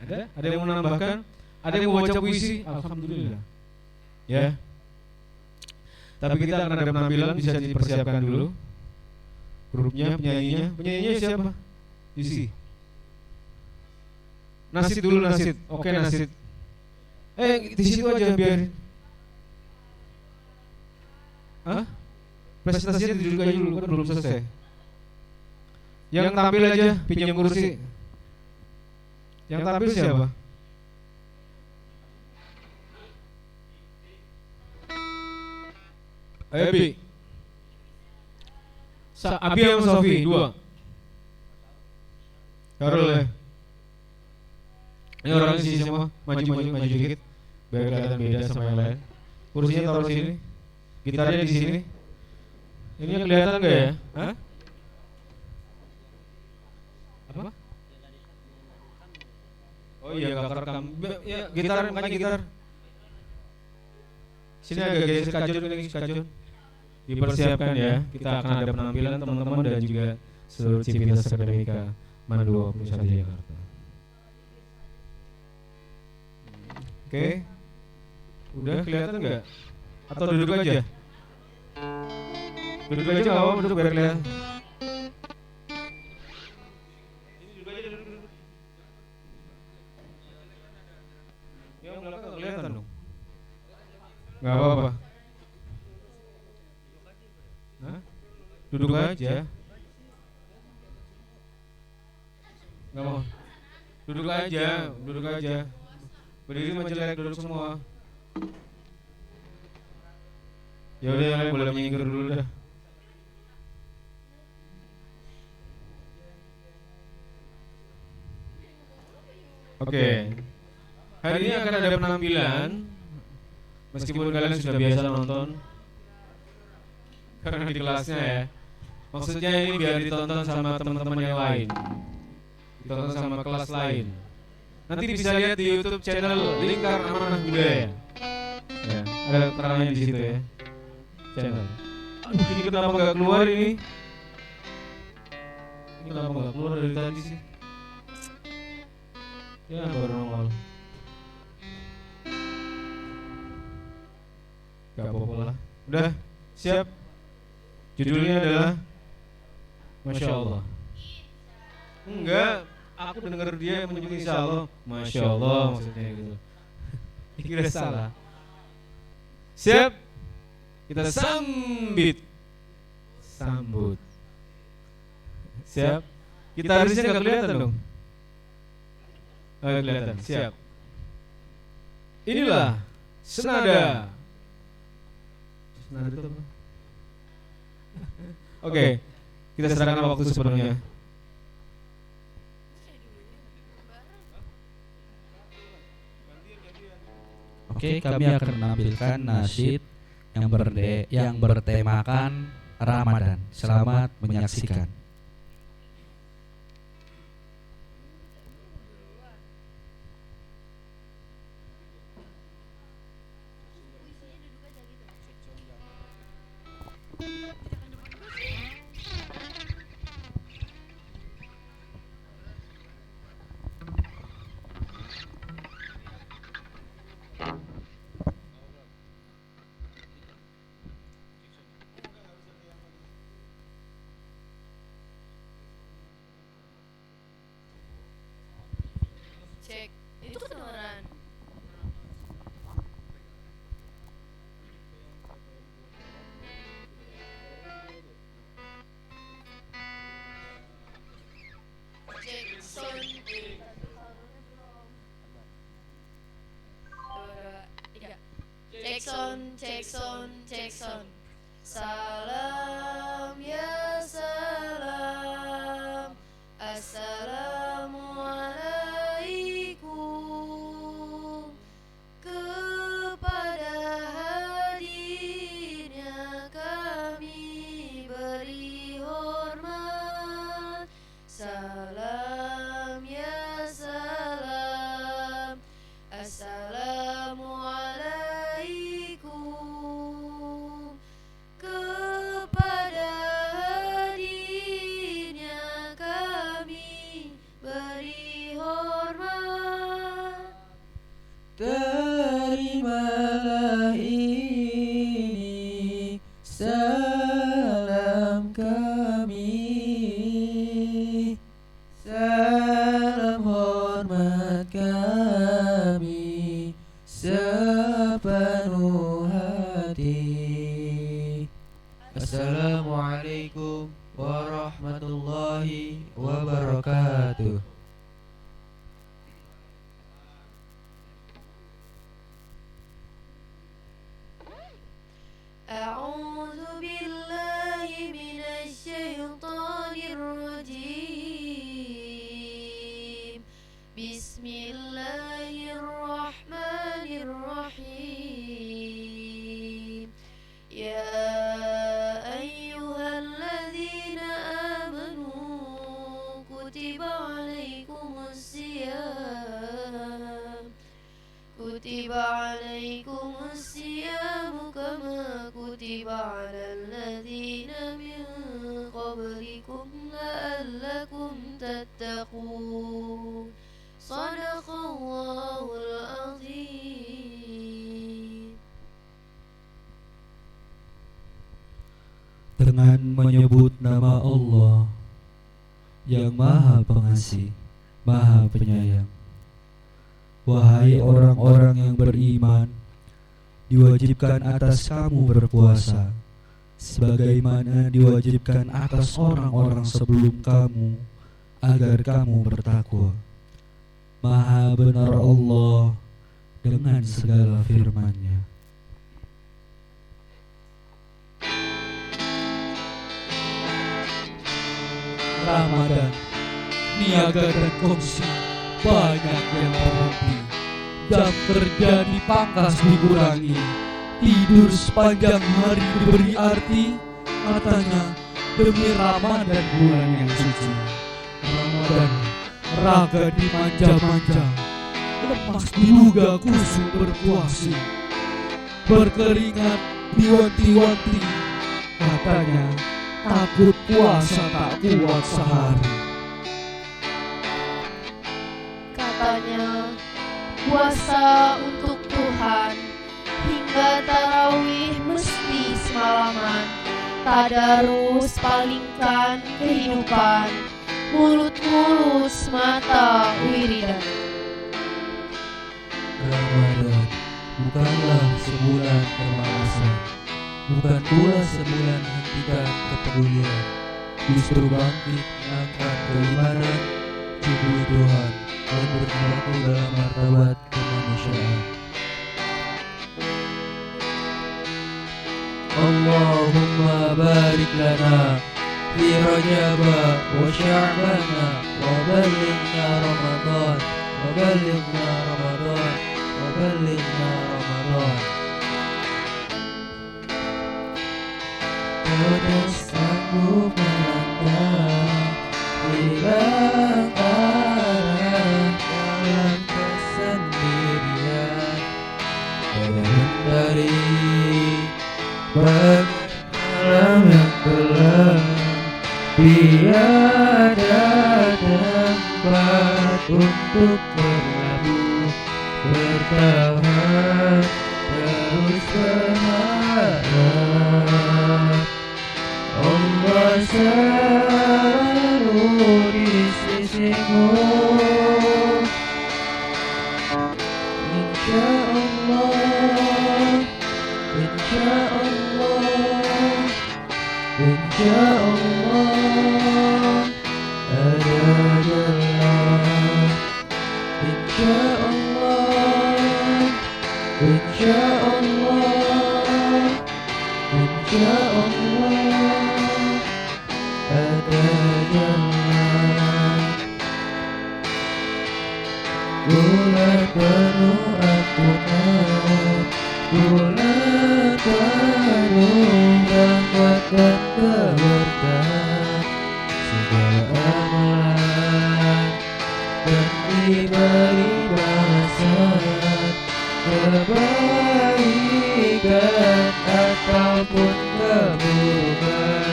Ada? Ada yang mau menambahkan? Ada yang mau baca puisi? Alhamdulillah. Ya. Tapi kita akan ada penampilan, bisa dipersiapkan dulu. Grupnya, penyanyinya siapa? Isi. Nasid dulu, Nasid. Oke, Nasid. Di situ aja biarin. Hah? Presentasinya duduk aja dulu, kan belum selesai. Yang tampil aja, pinjam kursi. Yang tampil siapa? Abi. Abi sama Sofi, 2. Karul ya. Ini orangnya sih semua, maju dikit, biar kelihatan beda sama yang lain. Kursinya taruh sini, gitarnya di sini. Ini kelihatan nggak ya? Hah? Apa? Oh iya, nggak kerekam. Ya, gitar, makanya gitar. Sini agak geser kajun. Dipersiapkan ya. Kita akan ada penampilan teman-teman dan juga seluruh Civitas Akademika Man 21 Jakarta. Oke. Udah kelihatan nggak? Atau duduk aja? Duduk aja nggak apa-apa, duduk biar kelihatan. Duduk aja, duduk. Yang belakang kelihatan dong. Nggak apa-apa. Hah? Duduk aja. Nggak mau. Duduk aja. Berdiri mah jelek, duduk semua. Ya udah, yang lain boleh menyingkir dulu dah. Oke. Hari ini akan ada penampilan. Meskipun kalian sudah biasa nonton, karena di kelasnya ya. Maksudnya ini biar ditonton sama teman-teman yang lain, ditonton sama kelas lain. Nanti bisa lihat di YouTube channel Lingkar Amanah Budaya. Ya, ada keterangannya di situ ya. Channel. Aduh, ini kenapa nggak keluar ini? Ini kenapa nggak keluar dari tadi sih? Ya, baru nongol. Gak apa-apa lah. Udah, siap. Judulnya adalah Masya Allah. Enggak, aku dengar dia menyebut Insya Allah. Masya Allah maksudnya gitu. Kira salah. Siap. Kita sambut. Siap. Kita harusnya nggak kelihatan dong. Kelihatan. Siap. Inilah senada. Senada itu apa? Oke, kita serahkan waktu sepenuhnya. Oke, kami akan menampilkan nasyid yang bertemakan Ramadan. Selamat menyaksikan. Cek, itu kedengeran. Jackson. Salam ya salam. Assalamualaikum kepada hadirnya kami beri hormat. Salam ya salam. Assalamualaikum kepada hadirnya kami beri hormat. Terimalah ini salam kami, salam hormat kami sepenuh hati. Assalamualaikum warahmatullahi wabarakatuh. A'udzu billahi minasy syaithanir rajim. Bismillahirrahmanirrahim. Ya ayyuhalladzina amanu kutiba alaikumus siyam kama kutiba alal ladzina min qablikum la'allakum tattaqun. Shadaqallahul azim. Dengan menyebut nama Allah yang Maha Pengasih, Maha Penyayang. Wahai orang-orang yang beriman, diwajibkan atas kamu berpuasa, sebagaimana diwajibkan atas orang-orang sebelum kamu, agar kamu bertakwa. Maha benar Allah dengan segala firman-Nya. Ramadan, niaga dan kongsi banyak yang berhenti, jam kerja dipangkas dikurangi, tidur sepanjang hari diberi arti, katanya demi Ramadan bulan yang suci. Ramadan, raga dimanja-manja, lemas diduga kusuk berpuasa, berkeringat diwanti-wanti, katanya takut puasa tak kuat sehari. Katanya puasa untuk Tuhan, hingga tarawih mesti semalaman, tadarus palingkan kehidupan, mulut-mulut semata wiridan. Ramadan bukanlah sebulan kemalasan, bukan pula sebulan hentikan kepedulian, justru bangkit mengangkat keimanan, cubui Tuhan dan berjibaku dalam martabat kemanusiaan. Allahumma barik lana fi Rajab wa Sya'ban wa ballighna Ramadan wa ballighna Ramadan wa ballighna Ramadan. Terus sanggup melangkah hilang arah dalam kesendirian, dari malam yang gelap, tiada tempat untuk berlabuh, bertahan terus berharap. Allah selalu di sisimu, insya Allah, insya Allah, insya Allah ada jalan. Insyaallah, insyaallah ada jalan. Bulan penuh ampunan, bulan penuh rahmat dan keberkahan, segala amalan dan diberi balasan, kebaikan ataupun keburukan.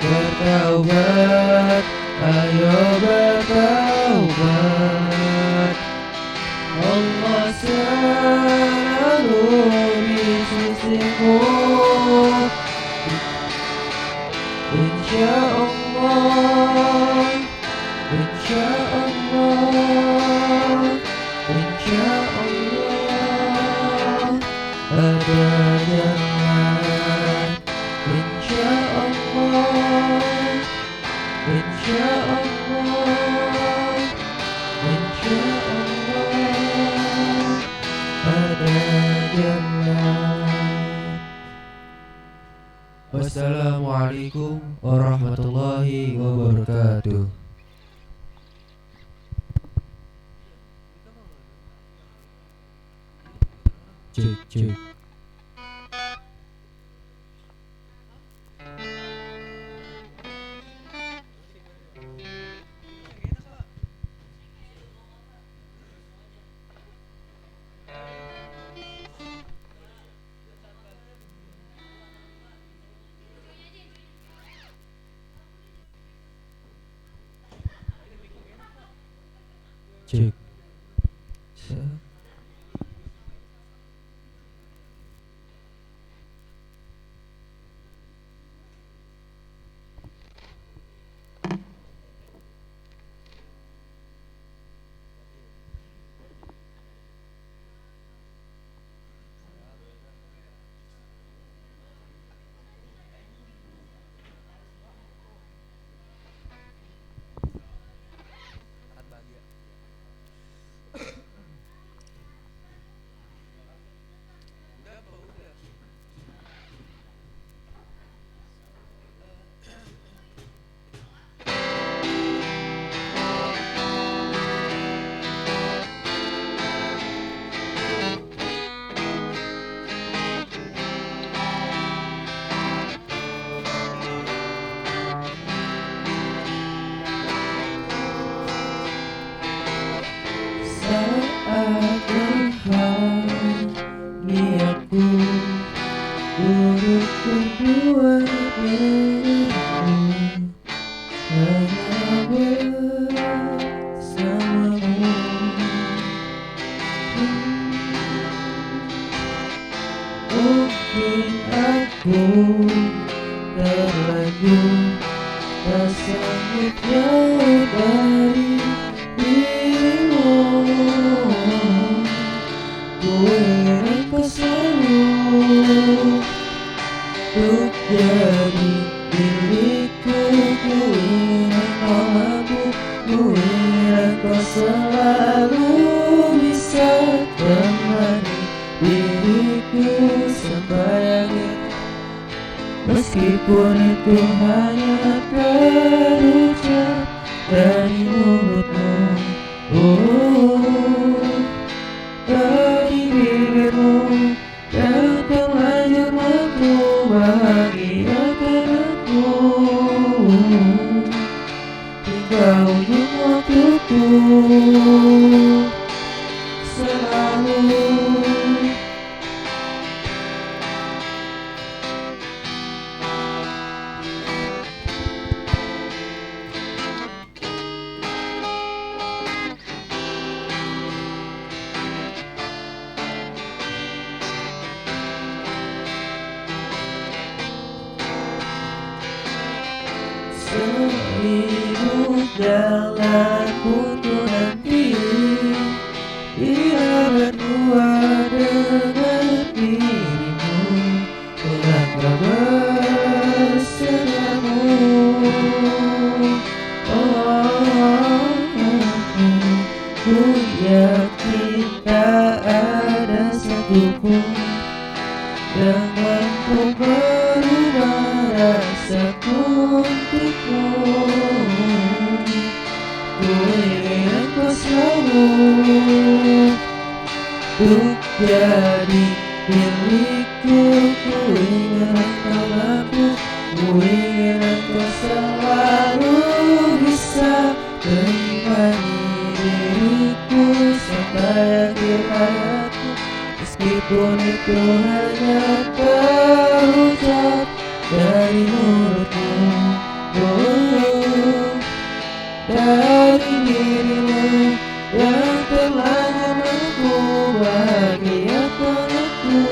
Bertaubat, ayo bertaubat. Allah selalu di sisimu. Insyaallah, insyaallah, insyaallah ada jalan. Insyaallah, insyaallah, insyaallah ada jalan. Wassalamualaikum warahmatullahi wabarakatuh. Cek, cek. Cek. Niatku untuk kedua dirimu hanya bersamamu. Mungkin aku terlanjur tak sanggup jauh dari dirimu. Ku ingin kau selalu untuk jadi diriku. Ku ingin kau mampu, ku ingin kau selalu bisa temani diriku sampai akhir. Meskipun itu hanya terucap dari mulutmu, dari bibirmu yang terlanjur mampu bahagiakan aku hingga ujung waktuku selalu. Seribu jalan untuk nanti bila berdua dengan dirimu, pulanglah bersamamu. Ku yakin tak ada satuku yang mampu merubah rasaku untukmu. Ku ingin engkau selalu untuk jadi milikku. Ku ingin engkau mampu, ku ingin engkau selalu bisa menemani diriku sampai akhir hayatku. Meskipun itu hanya terucap dari mulutmu, oh, dari dirimu yang telah mampu bahagiakan aku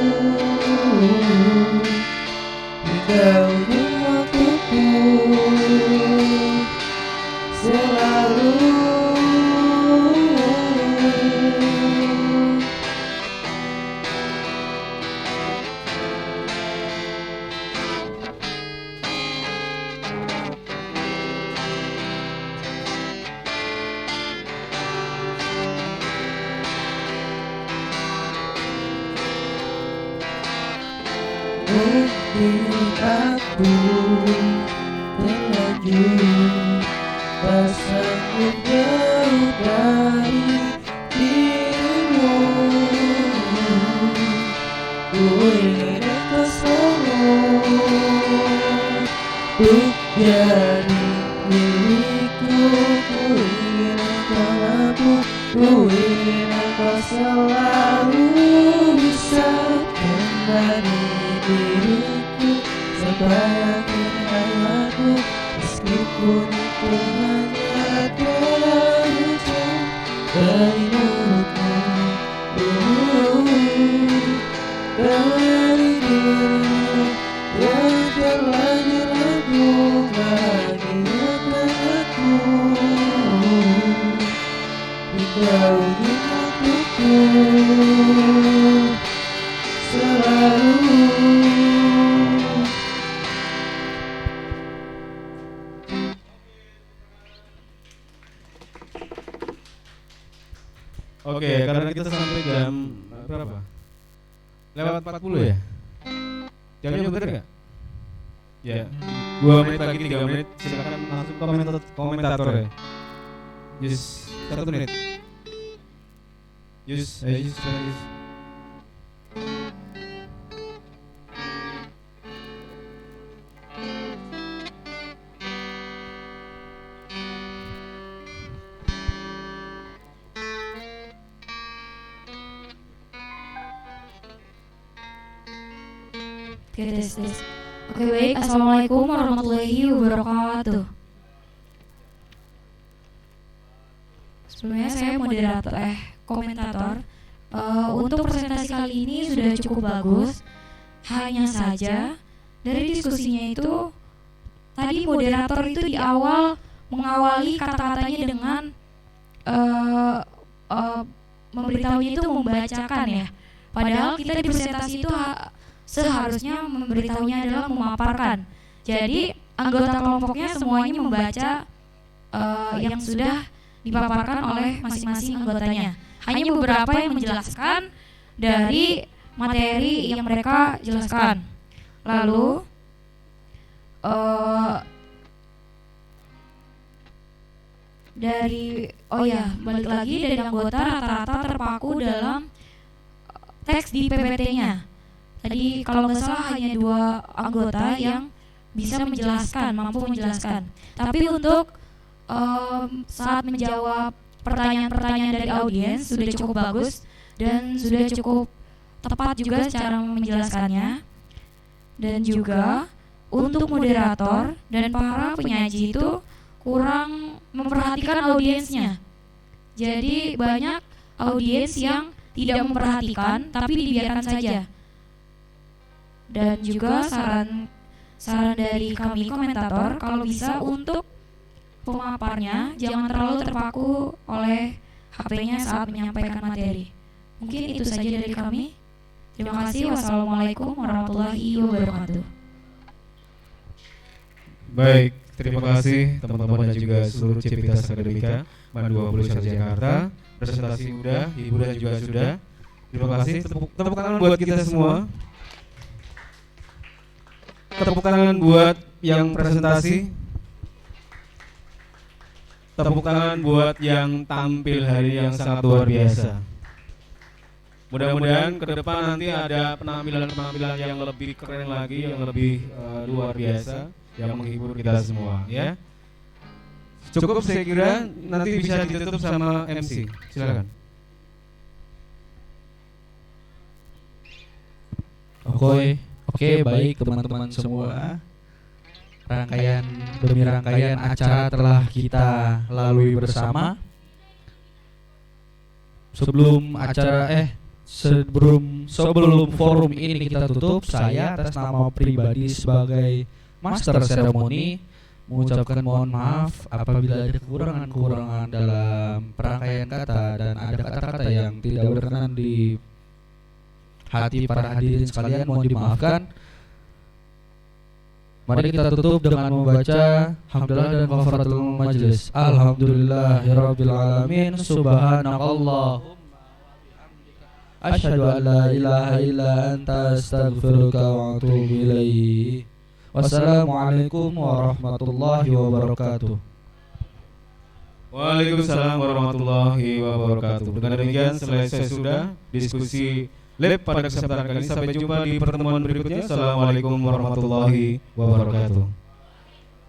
hingga ujung waktuku selalu. Mungkin aku terlanjur tak sanggup jauh dari dirimu. Ku ingin engkau selalu untuk jadi milikku. Ku ingin engkau mampu, ku ingin engkau selalu bisa menemani diriku sampai akhir hayatku. Meskipun itu hanya terucap dari mulutmu, dari dirimu yang telah dirangkum bahagiakan aku hingga ujung waktuku selalu. Oke, karena kita sampai jam berapa? Lewat 40 ya? Jamnya bener nggak? Ya, 2 menit lagi, 3 menit. Silakan langsung komentator ya. Yus, 1 menit. Yus, ayo Yus, silakan Yus. Oke, baik. Assalamualaikum warahmatullahi wabarakatuh. Sebelumnya saya moderator komentator. Untuk presentasi kali ini sudah cukup bagus. Hanya saja dari diskusinya itu tadi moderator itu di awal mengawali kata-katanya dengan memberitahunya itu membacakan ya. Padahal kita di presentasi itu seharusnya memberitahunya adalah memaparkan. Jadi anggota kelompoknya semuanya membaca yang sudah dipaparkan oleh masing-masing anggotanya. Hanya beberapa yang menjelaskan dari materi yang mereka jelaskan. Lalu balik lagi dari anggota rata-rata terpaku dalam teks di PPT-nya. Tadi kalau nggak salah hanya 2 anggota yang bisa menjelaskan, mampu menjelaskan. Tapi untuk saat menjawab pertanyaan-pertanyaan dari audiens sudah cukup bagus dan sudah cukup tepat juga cara menjelaskannya. Dan juga untuk moderator dan para penyaji itu kurang memperhatikan audiensnya. Jadi banyak audiens yang tidak memperhatikan tapi dibiarkan saja. Dan juga saran dari kami komentator, kalau bisa untuk pemaparnya jangan terlalu terpaku oleh HP-nya saat menyampaikan materi. Mungkin itu saja dari kami. Terima kasih. Wassalamualaikum warahmatullahi wabarakatuh. Baik, terima kasih teman-teman dan juga seluruh Civitas Akademika MAN 20 Jakarta. Presentasi sudah, hiburan juga sudah. Terima kasih. Tepuk tangan buat kita semua. Tepuk tangan buat yang presentasi. Tepuk tangan buat yang tampil hari yang sangat luar biasa. Mudah-mudahan ke depan nanti ada penampilan-penampilan yang lebih keren lagi, yang lebih luar biasa, yang menghibur kita semua, ya. Cukup saya kira, nanti bisa ditutup sama MC. Silakan. Oke, baik teman-teman semua. Rangkaian demi rangkaian acara telah kita lalui bersama. Sebelum forum ini kita tutup, saya atas nama pribadi sebagai master seremoni mengucapkan mohon maaf apabila ada kekurangan-kekurangan dalam perangkaian kata dan ada kata-kata yang tidak berkenan di hati para hadirin sekalian, mohon dimaafkan. Mari kita tutup dengan membaca hamdalah dan kafaratul majlis. Alhamdulillahirabbil alamin. Subhanakallahumma asyhadu an la ilaha illa anta astaghfiruka wa atubu ilaik. Wassalamualaikum warahmatullahi wabarakatuh. Waalaikumsalam warahmatullahi wabarakatuh. Dengan demikian selesai sudah diskusi lab pada kesempatan kali ini. Sampai jumpa di pertemuan berikutnya. Assalamualaikum warahmatullahi wabarakatuh.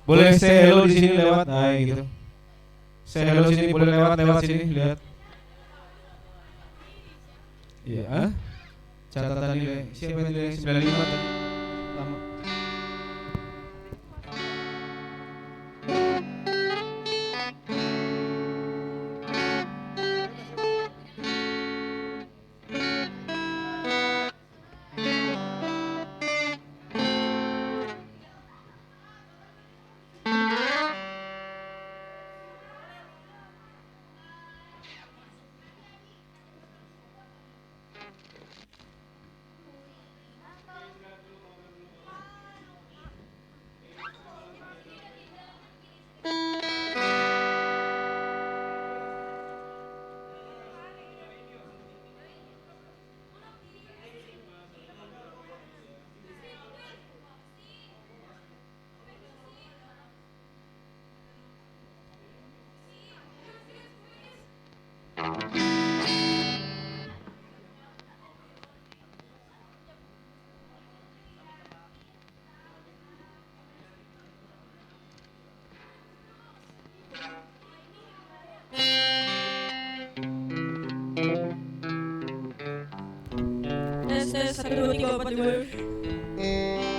Boleh say hello di sini lewat, gitu. Say hello sini, boleh lewat sini, lihat. Iya, catatan nilai. Siapa yang nilai 95 tadi? Lama. Tes 1 2 3 4 5.